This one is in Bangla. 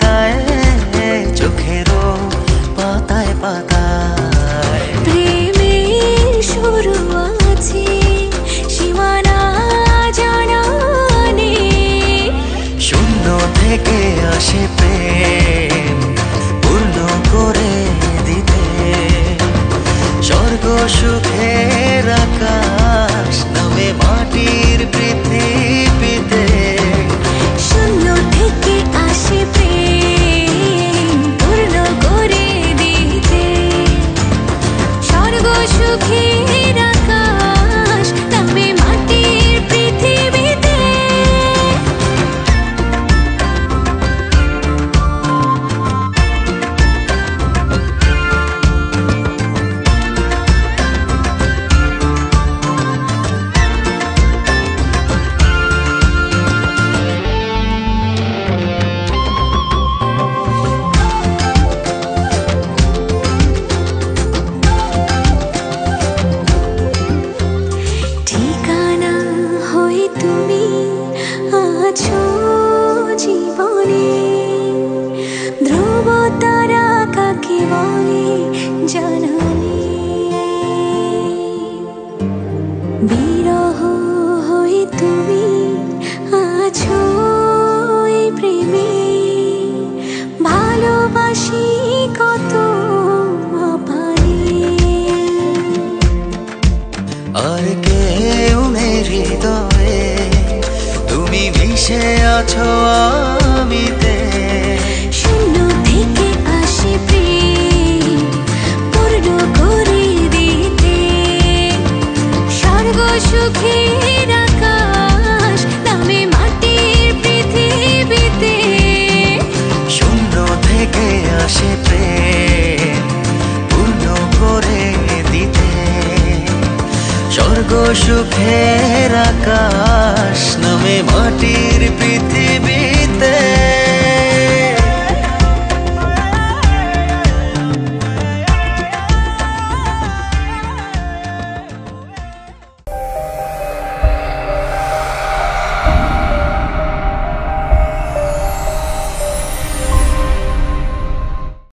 তাকায় চোখেরও পাতায় পাতায়। প্রেমের শুরু আছে সীমানা জানা নেই, শূন্য থেকে আসে প্রেম পূর্ণ করে দিতে। স্বর্গ সুখের আকাশ নামে মাটির পৃথিবীতে। শূন্য থেকে আসে প্রেম পূর্ণ করে দিতে। স্বর্গ সুখের আকাশ নামে মাটির পৃথিবীতে। ঠিকানা হয়ে তুমি আছো জীবনে, ধ্রুব তারা কাকে বলে জানা নেই। বিরহ হয়ে তুমি আছো এই প্রেমে, ভালোবাসি কত আপারে। আর কেউ নেই হৃদয়ে, তুমি মিশে আছো আমিতে। শূন্য থেকে আসে প্রেম পূর্ণ করে দিতে। স্বর্গ সুখের আকাশ নামে মাটির পৃথিবীতে। শূন্য থেকে আসে প্রেম পূর্ণ করে দিতে। স্বর্গ সুখের আকাশ নামে মাটির পৃথিবীতে।